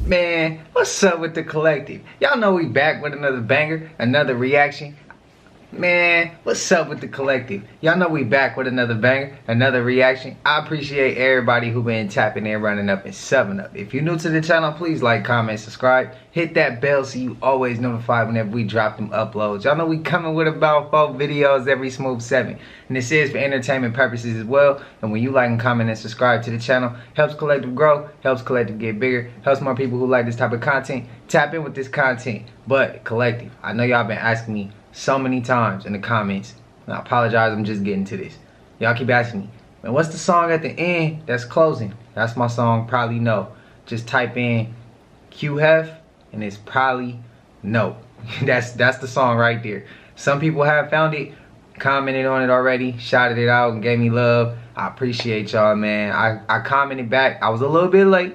Man, what's up with the collective? Y'all know we back with another banger, another reaction. Man, what's up with the collective? Y'all know we back with another banger, another reaction. I appreciate everybody who been tapping in, running up, and subbing up. If you're new to the channel, please like, comment, subscribe. Hit that bell so you always notified whenever we drop them uploads. Y'all know we coming with about 4 videos every smooth 7. And this is for entertainment purposes as well. And when you like and comment and subscribe to the channel, helps collective grow, helps collective get bigger, helps more people who like this type of content tap in with this content. But collective, I know y'all been asking me so many times in the comments, and I apologize, I'm just getting to this. Y'all keep asking me, man, what's the song at the end that's closing? That's my song, Probably No. Just type in QHEF and it's Probably No. that's the song right there. Some people have found it, commented on it already, shouted it out and gave me love. I appreciate y'all, man. I commented back. I was a little bit late,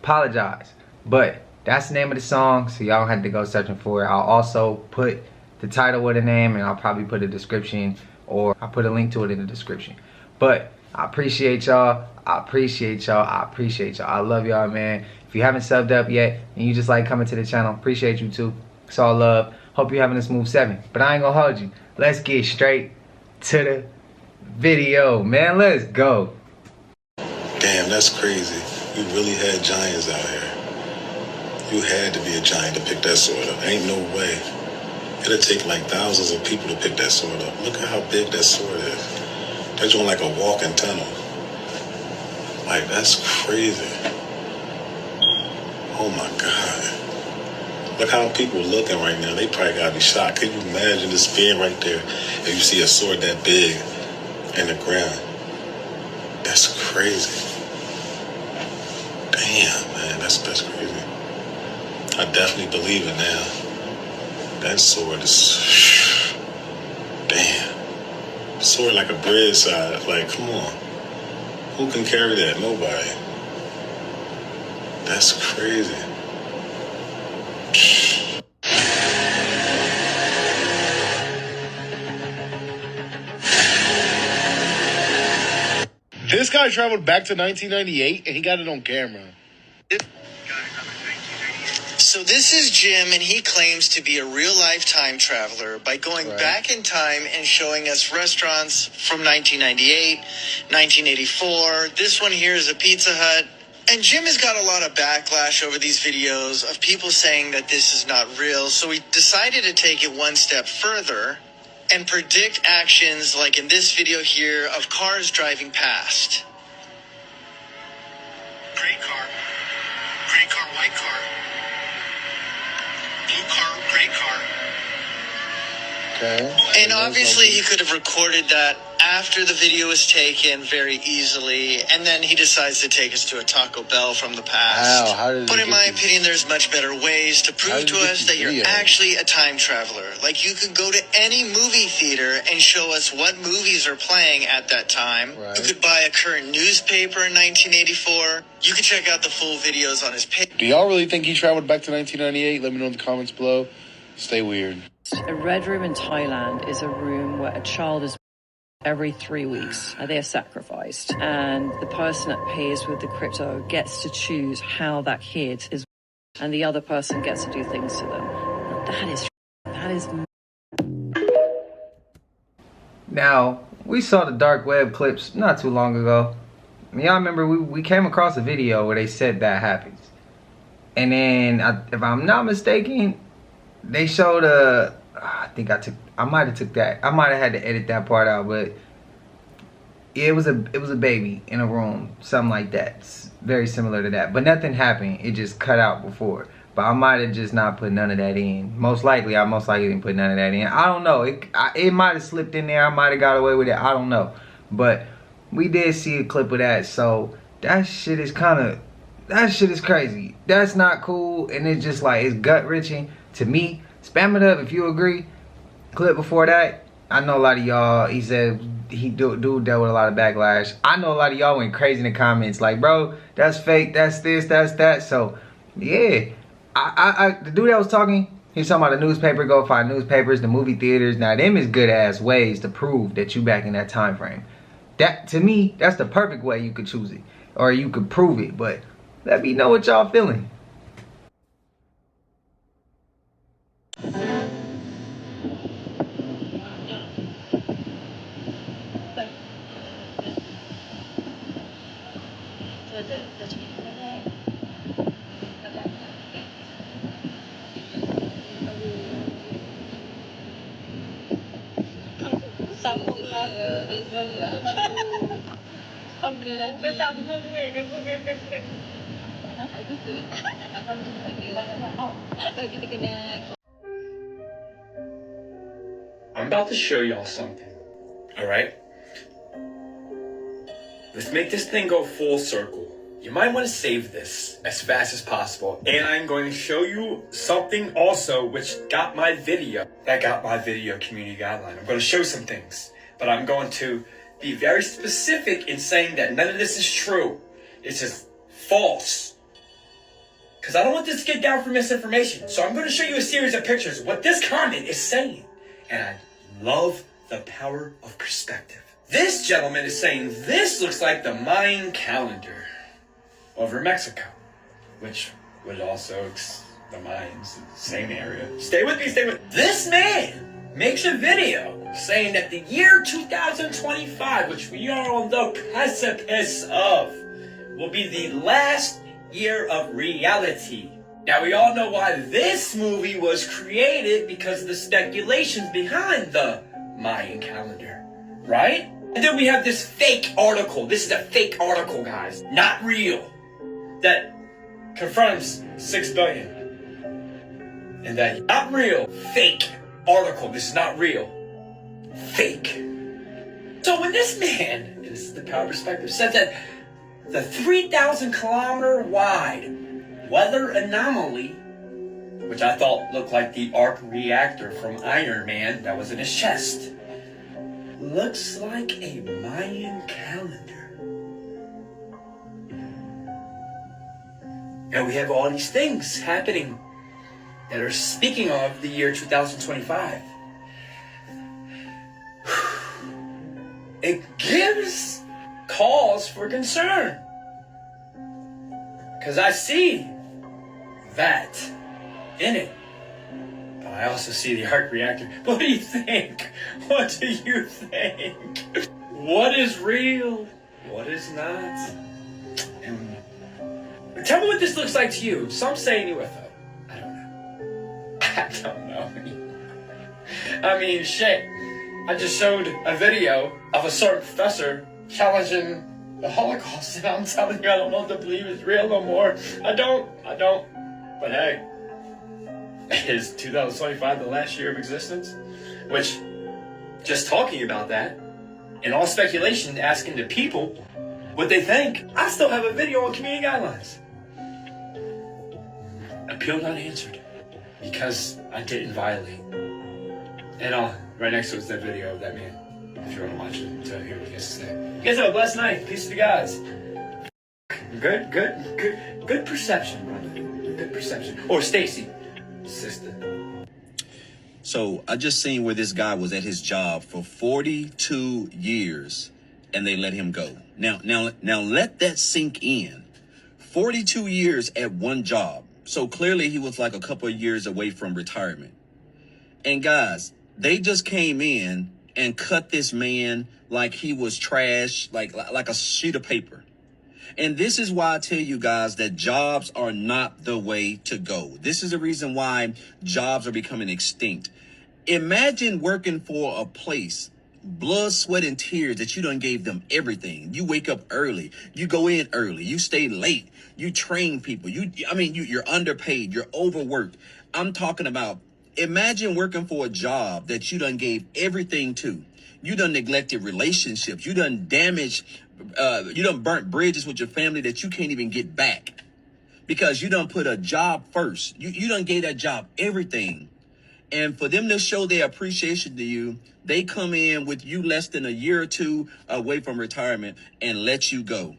apologize, but that's the name of the song, so y'all don't have to go searching for it. I'll also put the title with a name, and I'll probably put a description, or I'll put a link to it in the description. But I appreciate y'all. I appreciate y'all. I appreciate y'all. I love y'all, man. If you haven't subbed up yet and you just like coming to the channel, appreciate you too. It's all love. Hope you're having a smooth 7. But I ain't gonna hold you. Let's get straight to the video, man. Let's go. Damn, that's crazy. You really had giants out here. You had to be a giant to pick that sword up. Ain't no way. It'll take like thousands of people to pick that sword up. Look at how big that sword is. They're doing like a walking tunnel. Like, that's crazy. Oh my God. Look how people are looking right now. They probably gotta be shocked. Can you imagine this being right there if you see a sword that big in the ground? That's crazy. Damn, man, that's crazy. I definitely believe it now. That sword is, damn. Sword like a bread size. Like, come on. Who can carry that? Nobody. That's crazy. This guy traveled back to 1998 and he got it on camera. So this is Jim, and he claims to be a real-life time traveler by going back in time and showing us restaurants from 1998, 1984. This one here is a Pizza Hut. And Jim has got a lot of backlash over these videos of people saying that this is not real. So we decided to take it one step further and predict actions like in this video here of cars driving past. Gray car, white car. Blue car, gray car. Okay. And obviously he could have recorded that after the video was taken very easily, and then he decides to take us to a Taco Bell from the past. But in my opinion, there's much better ways to prove to us that you're actually a time traveler. Like, you could go to any movie theater and show us what movies are playing at that time. Right. You could buy a current newspaper in 1984. You could check out the full videos on his page. Do y'all really think he traveled back to 1998? Let me know in the comments below. Stay weird. A red room in Thailand is a room where a child is every 3 weeks. They are sacrificed. And the person that pays with the crypto gets to choose how that kid is, and the other person gets to do things to them. That is. Now, we saw the dark web clips not too long ago. Y'all remember we came across a video where they said that happens. And then, if I'm not mistaken, they showed I might have took that. I might have had to edit that part out, but it was a baby in a room, something like that. It's very similar to that, but nothing happened. It just cut out before. But I might have just not put none of that in. Most likely didn't put none of that in. I don't know. It might have slipped in there. I might have got away with it. I don't know. But we did see a clip of that, so that shit is crazy. That's not cool, and it's just like, it's gut-wrenching to me. Spam it up if you agree. Clip before that, I know a lot of y'all, he said dude dealt with a lot of backlash. I know a lot of y'all went crazy in the comments like, bro, that's fake, that's this, that's that. So yeah, the dude that was talking, he was talking about the newspaper. Go find newspapers, the movie theaters. Now them is good ass ways to prove that you back in that time frame. That, to me, that's the perfect way you could choose it. Or you could prove it. But let me know what y'all feeling. I'm about to show y'all something. Alright? Let's make this thing go full circle. You might want to save this as fast as possible. And I'm going to show you something also which got my video. That got my video community guideline. I'm going to show some things. But I'm going to be very specific in saying that none of this is true. It's just false. Because I don't want this to get down for misinformation. So I'm going to show you a series of pictures. What this comment is saying. And I love the power of perspective. This gentleman is saying this looks like the Mayan calendar over Mexico, which would also the Mayans, the same area. Stay with me, stay with me. This man makes a video saying that the year 2025, which we are on the precipice of, will be the last year of reality. Now we all know why this movie was created, because of the speculations behind the Mayan calendar, right? And then we have this fake article. This is a fake article, guys. Not real. That confirms 6 billion. And that not real, fake article. This is not real. Fake. So when this man, this is the power perspective, said that the 3,000 kilometer wide weather anomaly, which I thought looked like the arc reactor from Iron Man that was in his chest, looks like a Mayan calendar. And we have all these things happening that are speaking of the year 2025. It gives cause for concern. Because I see that in it. But I also see the arc reactor. What do you think? What do you think? What is real? What is not? And tell me what this looks like to you. Some say UFO. I don't know. I don't know. I mean, shit. I just showed a video of a certain professor challenging the Holocaust, and I'm telling you, I don't know if to believe it's real no more. I don't. But hey, is 2025 the last year of existence? Which, just talking about that, and all speculation, asking the people what they think, I still have a video on community guidelines. Appeal not answered, because I didn't violate. And right next to it's that video of that man, if you want to watch it, to hear what he has to say. You guys have a blessed night. Peace to the guys. Good perception, brother. Good perception. Or Stacy, sister. So I just seen where this guy was at his job for 42 years and they let him go. Now let that sink in. 42 years at one job. So clearly he was like a couple of years away from retirement. And guys, they just came in and cut this man like he was trash, like a sheet of paper. And this is why I tell you guys that jobs are not the way to go. This is the reason why jobs are becoming extinct. Imagine working for a place, blood, sweat, and tears that you done gave them everything. You wake up early, you go in early, you stay late, you train people. You're underpaid, you're overworked. I'm talking about, imagine working for a job that you done gave everything to. You done neglected relationships. You done damaged, you done burnt bridges with your family that you can't even get back because you done put a job first. You done gave that job everything. And for them to show their appreciation to you, they come in with you less than a year or two away from retirement and let you go.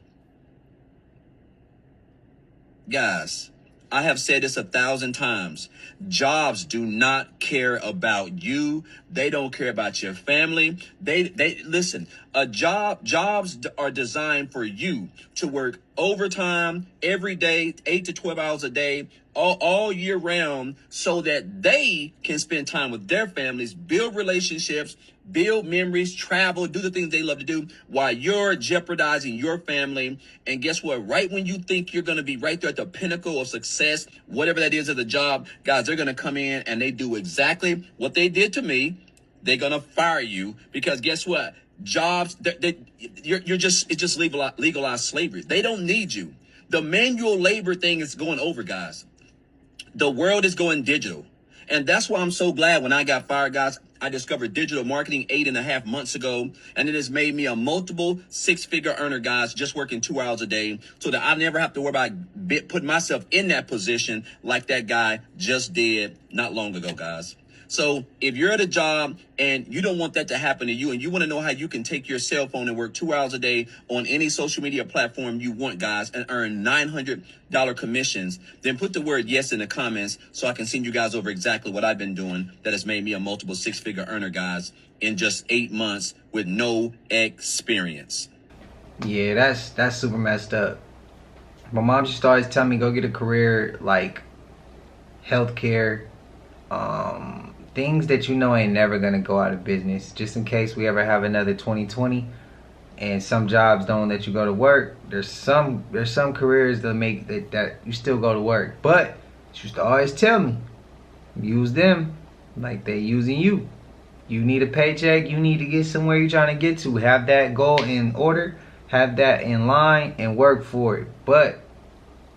Guys, I have said this 1,000 times. Jobs do not care about you. They don't care about your family. They listen, Jobs are designed for you to work overtime every day, 8 to 12 hours a day, all year round, so that they can spend time with their families, build relationships, build memories, travel, do the things they love to do, while you're jeopardizing your family. And guess what? Right when you think you're going to be right there at the pinnacle of success, whatever that is at the job, guys, they're going to come in and they do exactly what they did to me. They're going to fire you, because guess what? Jobs, it's just legalized slavery. They don't need you. The manual labor thing is going over, guys. The world is going digital. And that's why I'm so glad when I got fired, guys. I discovered digital marketing 8.5 months ago, and it has made me a multiple six-figure earner, guys, just working 2 hours a day, so that I never have to worry about putting myself in that position like that guy just did not long ago, guys. So if you're at a job and you don't want that to happen to you, and you want to know how you can take your cell phone and work 2 hours a day on any social media platform you want, guys, and earn $900 commissions, then put the word yes in the comments so I can send you guys over exactly what I've been doing that has made me a multiple six-figure earner, guys, in just 8 months with no experience. Yeah, that's super messed up. My mom just always tell me, go get a career like healthcare, things that you know ain't never gonna go out of business, just in case we ever have another 2020 and some jobs don't let you go to work. There's some careers that make that you still go to work, but she used to always tell me, use them like they using you. You need a paycheck, you need to get somewhere you're trying to get to. Have that goal in order, have that in line, and work for it. But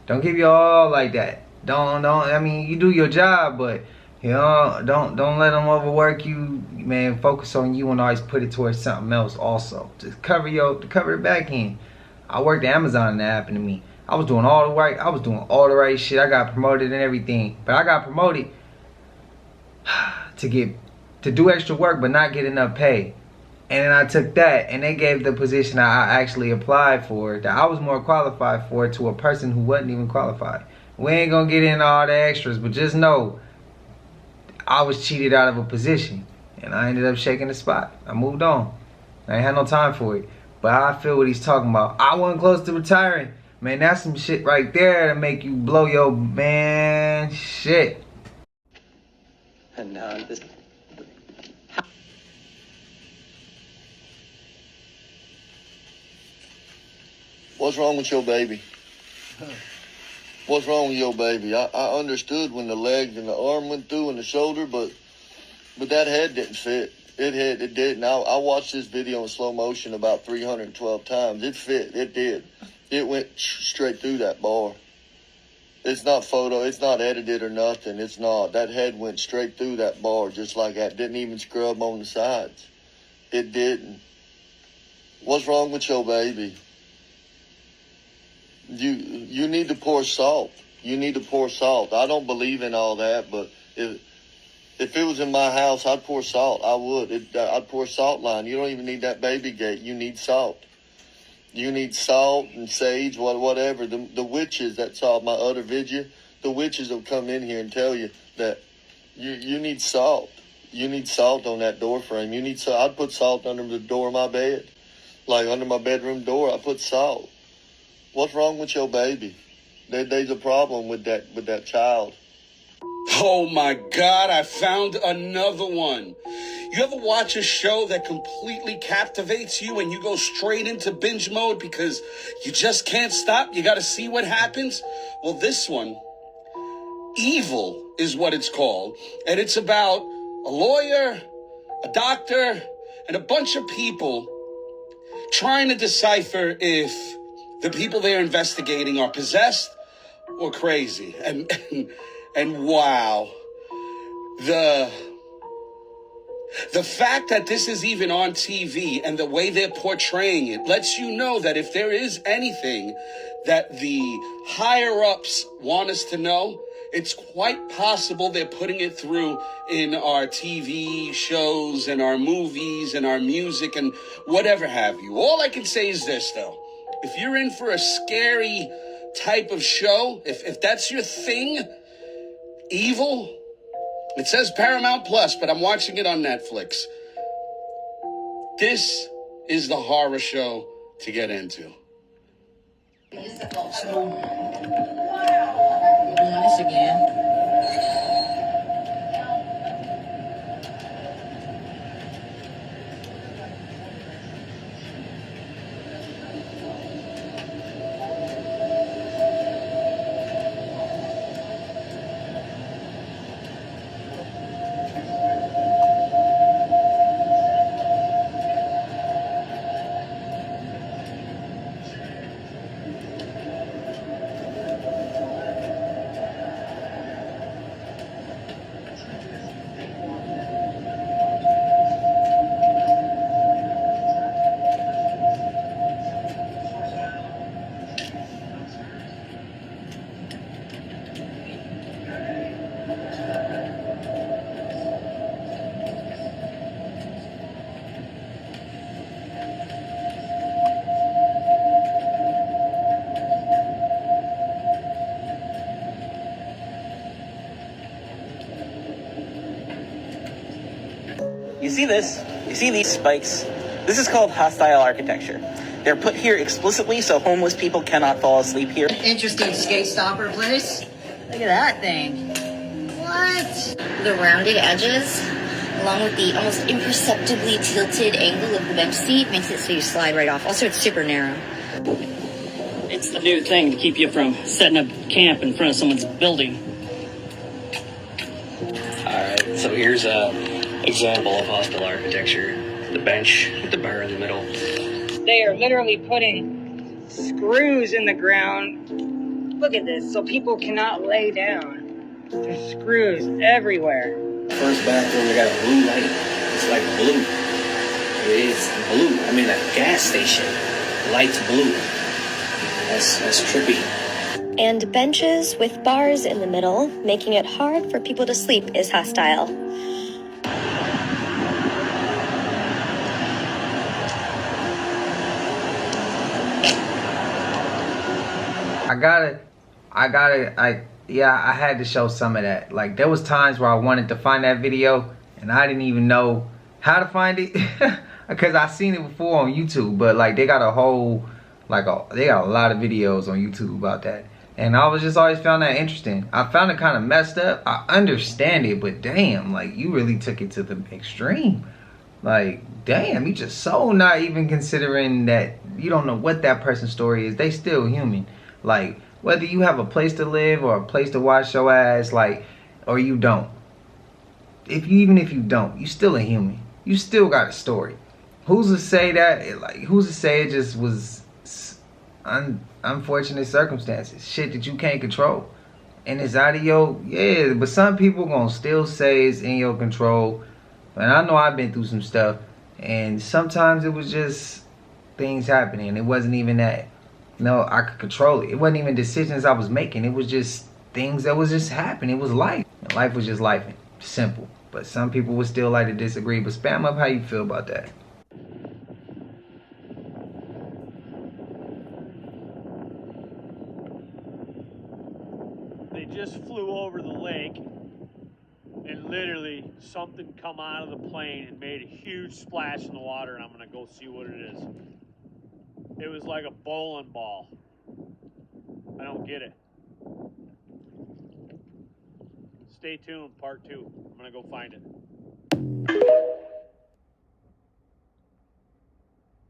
don't give you all like that. Don't. I mean, you do your job, but you know, don't let them overwork you, man. Focus on you and always put it towards something else. Also, just cover the back end. I worked at Amazon and that happened to me. I was doing all the right. I was doing all the right shit. I got promoted and everything, but I got promoted to do extra work, but not get enough pay. And then I took that, and they gave the position I actually applied for, that I was more qualified for, to a person who wasn't even qualified. We ain't gonna get into all the extras, but just know I was cheated out of a position, and I ended up shaking the spot. I moved on. I ain't had no time for it. But I feel what he's talking about. I wasn't close to retiring. Man, that's some shit right there to make you blow your man shit. And this. What's wrong with your baby? What's wrong with your baby? I understood when the legs and the arm went through and the shoulder, but that head didn't fit. It did. Now I watched this video in slow motion about 312 times. It fit. It did. It went straight through that bar. It's not photo. It's not edited or nothing. It's not. That head went straight through that bar just like that. Didn't even scrub on the sides. It didn't. What's wrong with your baby? You need to pour salt. You need to pour salt. I don't believe in all that, but if it was in my house, I'd pour salt. I would. I'd pour salt line. You don't even need that baby gate. You need salt. You need salt and sage, whatever. The witches that saw my other video, the witches will come in here and tell you that you need salt. You need salt on that door frame. You need salt. I'd put salt under the door of my bed. Like under my bedroom door, I put salt. What's wrong with your baby? There's a problem with that child. Oh my God, I found another one. You ever watch a show that completely captivates you and you go straight into binge mode because you just can't stop? You got to see what happens? Well, this one, Evil is what it's called. And it's about a lawyer, a doctor, and a bunch of people trying to decipher if the people they're investigating are possessed or crazy. And wow, the fact that this is even on TV and the way they're portraying it lets you know that if there is anything that the higher ups want us to know, it's quite possible they're putting it through in our TV shows and our movies and our music and whatever have you. All I can say is this, though. If you're in for a scary type of show, if that's your thing, Evil, it says Paramount Plus, but I'm watching it on Netflix. This is the horror show to get into. This again. You see this? You see these spikes? This is called hostile architecture. They're put here explicitly so homeless people cannot fall asleep here. Interesting skate stopper place. Look at that thing. What? The rounded edges, along with the almost imperceptibly tilted angle of the bench seat, makes it so you slide right off. Also, it's super narrow. It's the new thing to keep you from setting up camp in front of someone's building. Alright, so here's a example of hostile architecture. The bench with the bar in the middle. They are literally putting screws in the ground. Look at this, so people cannot lay down. There's screws everywhere. First bathroom, they got a blue light. It's like blue. It's blue. I mean, a gas station. Light's blue. That's trippy. And benches with bars in the middle, making it hard for people to sleep, is hostile. I had to show some of that. Like, there was times where I wanted to find that video and I didn't even know how to find it because I seen it before on YouTube, but like they got a whole, they got a lot of videos on YouTube about that. And I was just always found that interesting. I found it kind of messed up. I understand it, but damn, like you really took it to the extreme. Like, damn, you just so not even considering that you don't know what that person's story is. They still human. Like, whether you have a place to live or a place to wash your ass, like, or you don't. Even if you don't, you still a human. You still got a story. Who's to say that? Like, who's to say it just was unfortunate circumstances, shit that you can't control, and it's out of your But some people gonna still say it's in your control. And I know I've been through some stuff, and sometimes it was just things happening. It wasn't even that. No, I could control it. It wasn't even decisions I was making. It was just things that was just happening. It was life. And life was just life. Simple. But some people would still like to disagree. But spam up how you feel about that. They just flew over the lake, and literally something come out of the plane and made a huge splash in the water, and I'm gonna go see what it is. It was like a bowling ball. I don't get it. Stay tuned, part 2. I'm gonna go find it.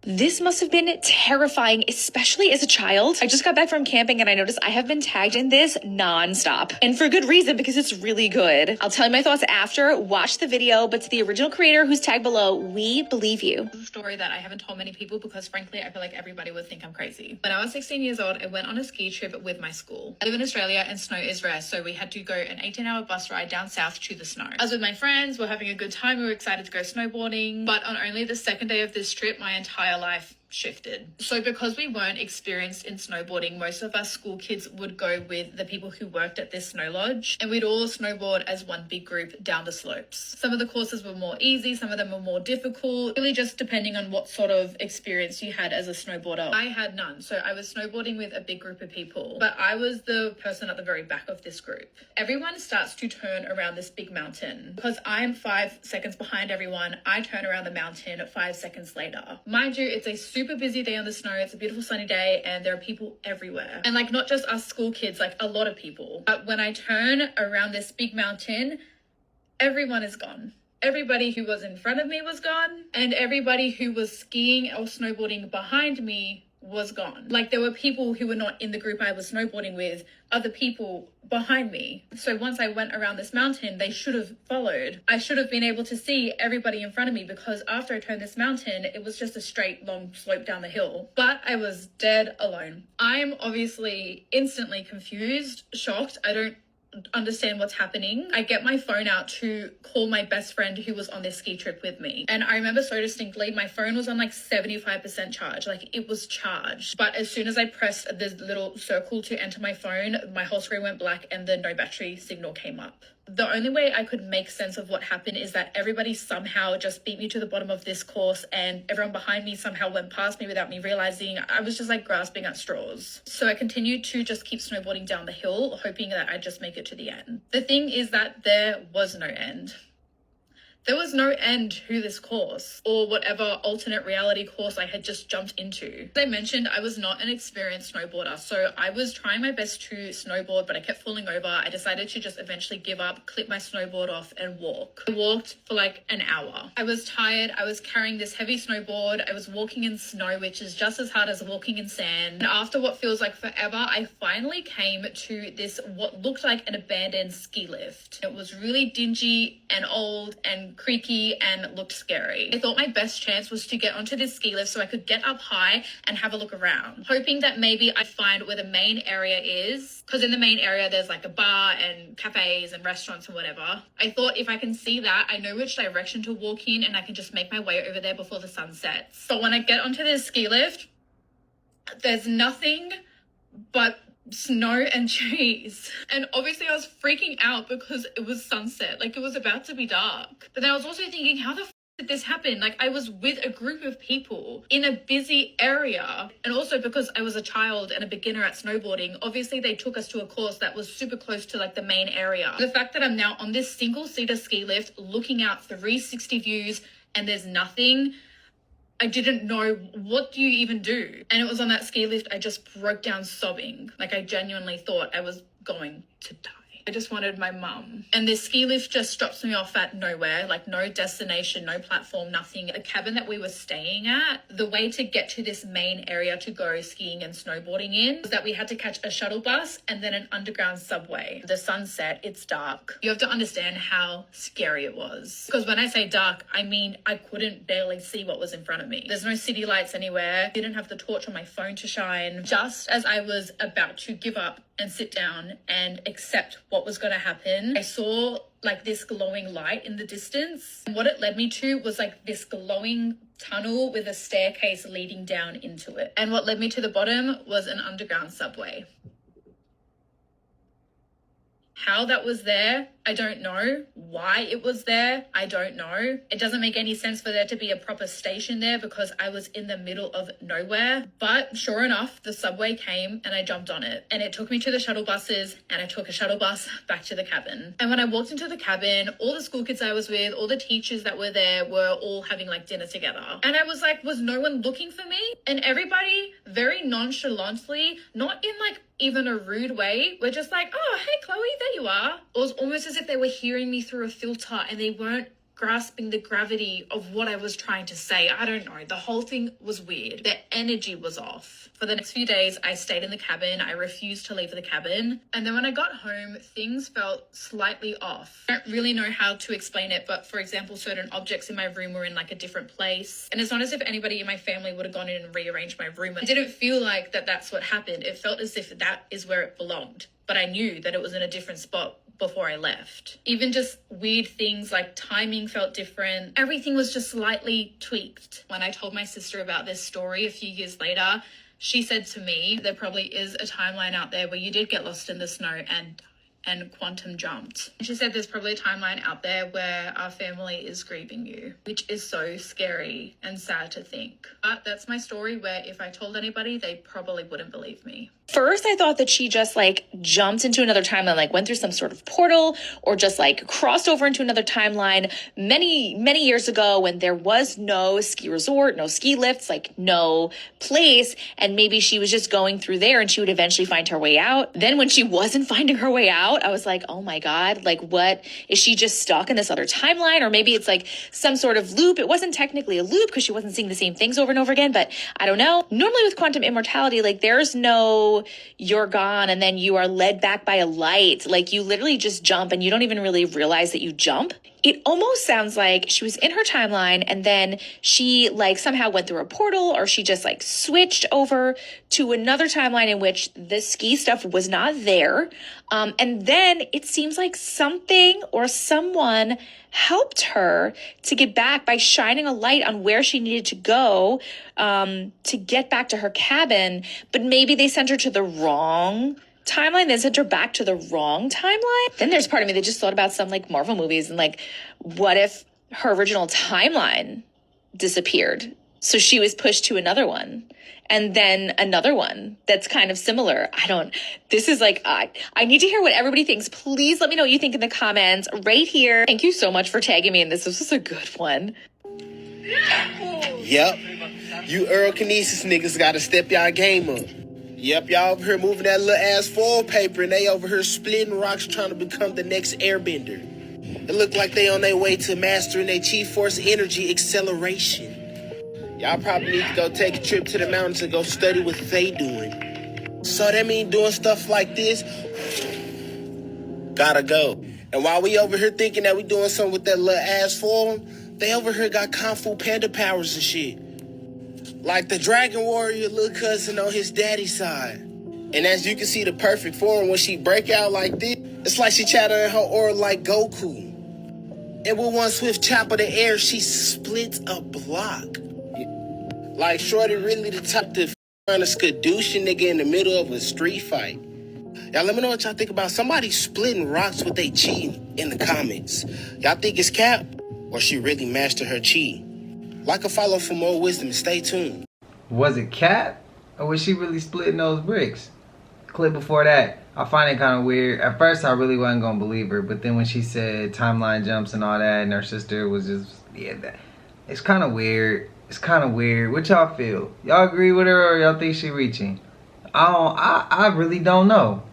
This must have been terrifying, especially as a child. I just got back from camping and I noticed I have been tagged in this nonstop. And for good reason, because it's really good. I'll tell you my thoughts after. Watch the video, but to the original creator who's tagged below, we believe you. This is a story that I haven't told many people because frankly, I feel like everybody would think I'm crazy. When I was 16 years old, I went on a ski trip with my school. I live in Australia and snow is rare, so we had to go an 18-hour bus ride down south to the snow. I was with my friends, we're having a good time, we were excited to go snowboarding, but on only the second day of this trip, my entire life shifted. So because we weren't experienced in snowboarding, most of us school kids would go with the people who worked at this snow lodge, and we'd all snowboard as one big group down the slopes. Some of the courses were more easy, some of them were more difficult, really just depending on what sort of experience you had as a snowboarder. I had none, so I was snowboarding with a big group of people, but I was the person at the very back of this group. Everyone starts to turn around this big mountain. Because I'm 5 seconds behind everyone, I turn around the mountain 5 seconds later. Mind you, it's a super busy day on the snow, it's a beautiful sunny day, and there are people everywhere. And like, not just us school kids, like a lot of people. But when I turn around this big mountain, everyone is gone. Everybody who was in front of me was gone, and everybody who was skiing or snowboarding behind me was gone. Like, there were people who were not in the group I was snowboarding with, other people behind me. So once I went around this mountain, they should have followed. I should have been able to see everybody in front of me, because after I turned this mountain, it was just a straight long slope down the hill. But I was dead alone. I'm obviously instantly confused, shocked. I don't understand what's happening. I get my phone out to call my best friend who was on this ski trip with me. And I remember so distinctly, my phone was on like 75% charge. Like, it was charged. But as soon as I pressed the little circle to enter my phone, my whole screen went black and the no battery signal came up. The only way I could make sense of what happened is that everybody somehow just beat me to the bottom of this course, and everyone behind me somehow went past me without me realizing. I was just like grasping at straws. So I continued to just keep snowboarding down the hill, hoping that I'd just make it to the end. The thing is that there was no end. There was no end to this course, or whatever alternate reality course I had just jumped into. As I mentioned, I was not an experienced snowboarder, so I was trying my best to snowboard, but I kept falling over. I decided to just eventually give up, clip my snowboard off, and walk. I walked for like an hour. I was tired. I was carrying this heavy snowboard. I was walking in snow, which is just as hard as walking in sand. And after what feels like forever, I finally came to this, what looked like an abandoned ski lift. It was really dingy and old and creaky and looked scary. I thought my best chance was to get onto this ski lift so I could get up high and have a look around, hoping that maybe I'd find where the main area is, because in the main area there's like a bar and cafes and restaurants and whatever. I thought if I can see that, I know which direction to walk in and I can just make my way over there before the sun sets. But when I get onto this ski lift, there's nothing but snow and trees. And obviously I was freaking out because it was sunset, like it was about to be dark. But then I was also thinking, how the f did this happen? Like, I was with a group of people in a busy area, and also because I was a child and a beginner at snowboarding, obviously they took us to a course that was super close to like the main area. The fact that I'm now on this single-seater ski lift looking out 360 views and there's nothing, I didn't know, what do you even do? And it was on that ski lift, I just broke down sobbing. Like, I genuinely thought I was going to die. I just wanted my mum. And this ski lift just drops me off at nowhere, like no destination, no platform, nothing. The cabin that we were staying at, the way to get to this main area to go skiing and snowboarding in was that we had to catch a shuttle bus and then an underground subway. The sunset, it's dark. You have to understand how scary it was. Because when I say dark, I mean I couldn't barely see what was in front of me. There's no city lights anywhere. Didn't have the torch on my phone to shine. Just as I was about to give up and sit down and accept what was going to happen, I saw like this glowing light in the distance. And what it led me to was like this glowing tunnel with a staircase leading down into it. And what led me to the bottom was an underground subway. How that was there, I don't know. Why it was there, I don't know. It doesn't make any sense for there to be a proper station there because I was in the middle of nowhere. But sure enough, the subway came and I jumped on it. And it took me to the shuttle buses and I took a shuttle bus back to the cabin. And when I walked into the cabin, all the school kids I was with, all the teachers that were there were all having like dinner together. And I was like, was no one looking for me? And everybody very nonchalantly, not in like even a rude way, we're just like, oh, hey, Chloe, there you are. It was almost as if they were hearing me through a filter and they weren't grasping the gravity of what I was trying to say. I don't know. The whole thing was weird. The energy was off. For the next few days, I stayed in the cabin. I refused to leave the cabin. And then when I got home, things felt slightly off. I don't really know how to explain it, but for example, certain objects in my room were in like a different place. And it's not as if anybody in my family would have gone in and rearranged my room. It didn't feel like that's what happened. It felt as if that is where it belonged. But I knew that it was in a different spot before I left. Even just weird things like timing felt different. Everything was just slightly tweaked. When I told my sister about this story a few years later, she said to me, there probably is a timeline out there where you did get lost in the snow and quantum jumped. She said there's probably a timeline out there where our family is grieving you, which is so scary and sad to think. But that's my story where if I told anybody, they probably wouldn't believe me. First, I thought that she just like jumped into another timeline, like went through some sort of portal or just like crossed over into another timeline many, many years ago when there was no ski resort, no ski lifts, like no place. And maybe she was just going through there and she would eventually find her way out. Then when she wasn't finding her way out, I was like, oh my God, like what? Is she just stuck in this other timeline? Or maybe it's like some sort of loop. It wasn't technically a loop because she wasn't seeing the same things over and over again, but I don't know. Normally with quantum immortality, like there's no you're gone and then you are led back by a light. Like you literally just jump and you don't even really realize that you jump. It almost sounds like she was in her timeline and then she like somehow went through a portal or she just like switched over to another timeline in which the ski stuff was not there. And then it seems like something or someone helped her to get back by shining a light on where she needed to go to get back to her cabin. But maybe they sent her to the wrong timeline, then sent her back to the wrong timeline. Then there's part of me that just thought about some like Marvel movies and like, what if her original timeline disappeared? So she was pushed to another one and then another one that's kind of similar. This is like, I need to hear what everybody thinks. Please let me know what you think in the comments right here. Thank you so much for tagging me in this. This was a good one. Yep. You Earl Kinesis niggas gotta step y'all game up. Yep, y'all over here moving that little ass foil paper and they over here splitting rocks trying to become the next airbender. It look like they on their way to mastering their Chief Force energy acceleration. Y'all probably need to go take a trip to the mountains and go study what they doing. So that mean doing stuff like this? Gotta go. And while we over here thinking that we doing something with that little ass foil, they over here got Kung Fu Panda powers and shit. Like the Dragon Warrior little cousin on his daddy's side. And as you can see the perfect form when she break out like this, it's like she channeling her aura like Goku. And with one swift chop of the air, she splits a block. Like Shorty really the type to find a skadoosh nigga in the middle of a street fight. Y'all let me know what y'all think about somebody splitting rocks with they chi in the comments. Y'all think it's cap or she really mastered her chi? Like a follow for more wisdom. Stay tuned. Was it Cat? Or was she really splitting those bricks? Clip before that, I find it kind of weird. At first, I really wasn't going to believe her. But then when she said timeline jumps and all that, and her sister was just, it's kind of weird. It's kind of weird. What y'all feel? Y'all agree with her or y'all think she reaching? I really don't know.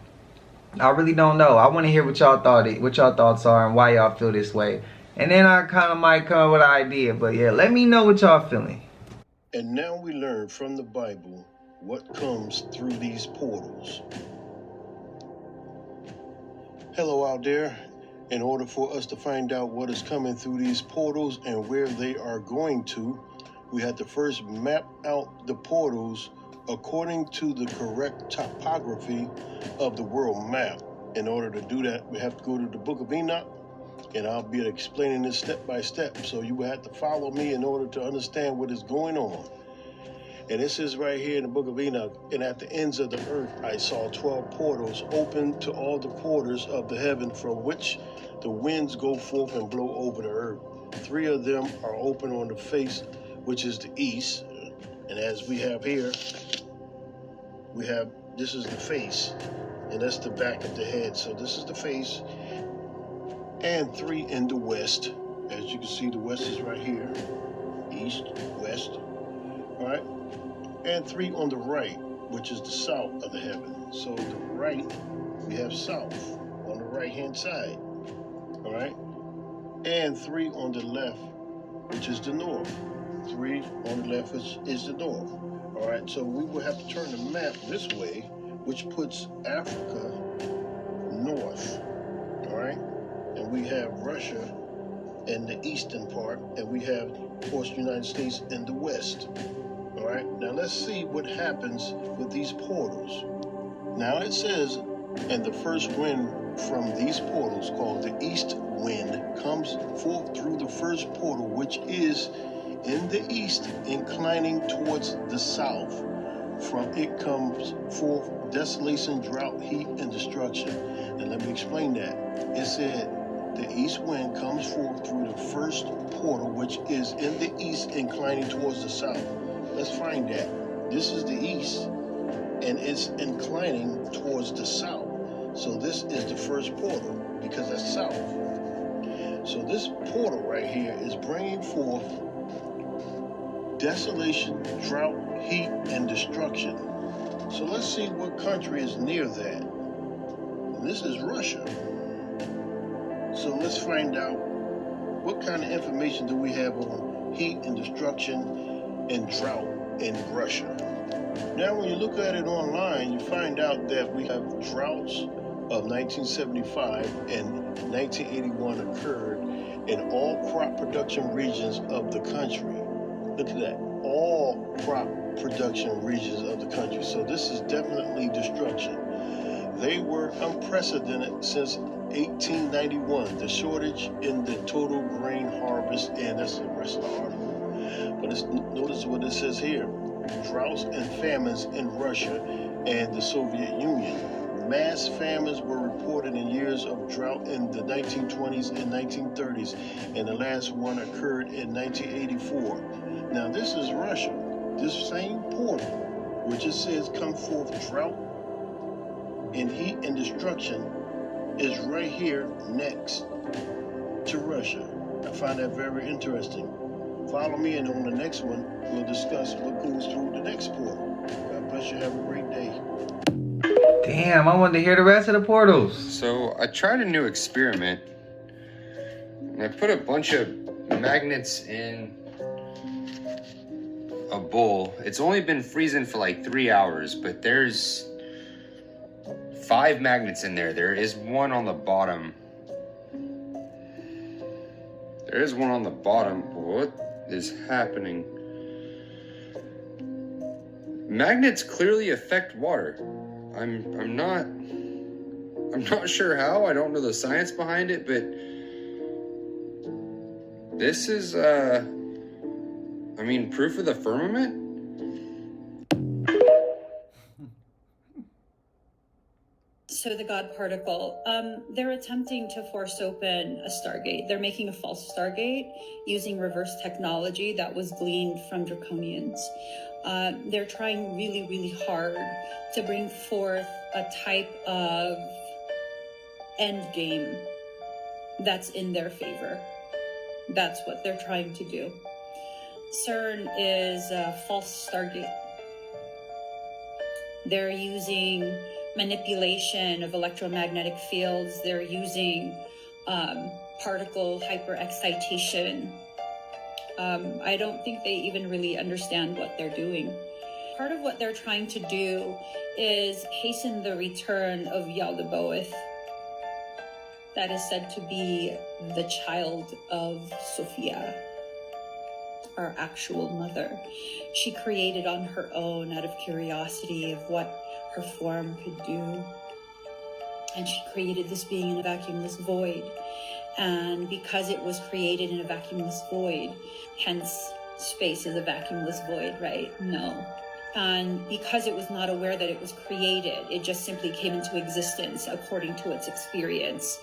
I really don't know. I want to hear what y'all thoughts are and why y'all feel this way. And then I kind of might come up with an idea. But yeah, let me know what y'all feeling. And now we learn from the Bible what comes through these portals. Hello out there. In order for us to find out what is coming through these portals and where they are going to, we had to first map out the portals according to the correct topography of the world map. In order to do that, we have to go to the Book of Enoch, and I'll be explaining this step by step. So you will have to follow me in order to understand what is going on. And this is right here in the Book of Enoch. And at the ends of the earth, I saw 12 portals open to all the quarters of the heaven, from which the winds go forth and blow over the earth. 3 of them are open on the face, which is the east. And as we have here, this is the face, and that's the back of the head. So this is the face. And 3 in the west. As you can see, the west is right here. East, west. All right. And 3 on the right, which is the south of the heaven. So the right, we have south on the right-hand side. All right. And 3 on the left, which is the north. 3 on the left is the north. All right. So we will have to turn the map this way, which puts Africa north. All right. And we have Russia in the eastern part, and we have, of course, the United States in the west. All right, now let's see what happens with these portals. Now it says, and the first wind from these portals called the east wind comes forth through the first portal, which is in the east, inclining towards the south. From it comes forth desolation, drought, heat, and destruction. And let me explain that. It said the east wind comes forth through the first portal, which is in the east, inclining towards the south. Let's find that. This is the east, and it's inclining towards the south. So this is the first portal, because that's south. So this portal right here is bringing forth desolation, drought, heat, and destruction. So let's see what country is near that. And this is Russia. So let's find out what kind of information do we have on heat and destruction and drought in Russia. Now when you look at it online, you find out that we have droughts of 1975 and 1981 occurred in all crop production regions of the country. Look at that, all crop production regions of the country. So this is definitely destruction. They were unprecedented since 1891, the shortage in the total grain harvest, and that's the rest of the article. But notice what it says here. Droughts and famines in Russia and the Soviet Union. Mass famines were reported in years of drought in the 1920s and 1930s, and the last one occurred in 1984. Now this is Russia. This same portal, which it says come forth drought and heat and destruction, is right here next to Russia. I find that very interesting. Follow me, and on the next one, we'll discuss what goes through the next portal. God bless you. Have a great day. Damn, I wanted to hear the rest of the portals. So I tried a new experiment, and I put a bunch of magnets in a bowl. It's only been freezing for like 3 hours, but there's 5 magnets in there. There is one on the bottom. There is one on the bottom. What is happening? Magnets clearly affect water. I'm not sure how. I don't know the science behind it, but this is proof of the firmament. So the God particle, they're attempting to force open a Stargate. They're making a false Stargate using reverse technology that was gleaned from Draconians. They're trying really, really hard to bring forth a type of end game that's in their favor. That's what they're trying to do. CERN is a false Stargate. They're using manipulation of electromagnetic fields. They're using particle hyperexcitation. I don't think they even really understand what they're doing. Part of what they're trying to do is hasten the return of Yaldabaoth, that is said to be the child of Sophia, our actual mother. She created on her own out of curiosity of what her form could do. And she created this being in a vacuumless void. And because it was created in a vacuumless void, hence space is a vacuumless void, right? No. And because it was not aware that it was created, it just simply came into existence according to its experience.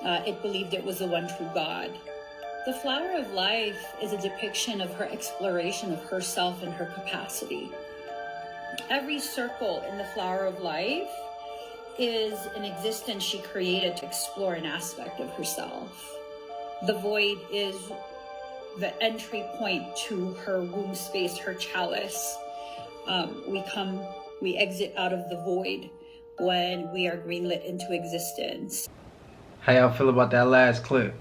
It believed it was the one true God. The flower of life is a depiction of her exploration of herself and her capacity. Every circle in the flower of life is an existence she created to explore an aspect of herself. The void is the entry point to her womb space, her chalice. We exit out of the void when we are greenlit into existence. How y'all feel about that last clip?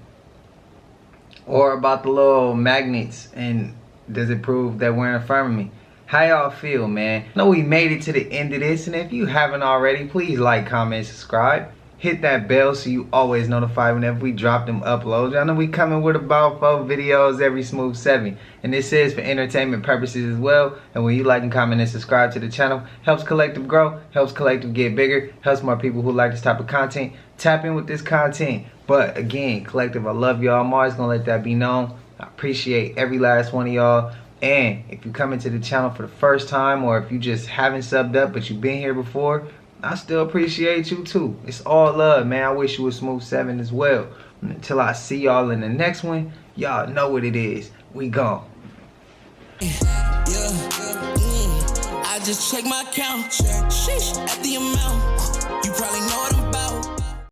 Or about the little magnets, and does it prove that we're in a firmament? How y'all feel, man? I know we made it to the end of this, and if you haven't already, please like, comment, subscribe. Hit that bell so you always notified whenever we drop them uploads. Y'all know we coming with about 4 videos every smooth 7. And this is for entertainment purposes as well. And when you like and comment and subscribe to the channel, helps Collective grow, helps Collective get bigger, helps more people who like this type of content tap in with this content. But again, Collective, I love y'all. I'm always gonna let that be known. I appreciate every last one of y'all. And if you come into the channel for the first time, or if you just haven't subbed up but you've been here before, I still appreciate you too. It's all love, man. I wish you a smooth 7 as well. And until I see y'all in the next one, y'all know what it is. We gone. I just check my account. Sheesh, at the amount. You probably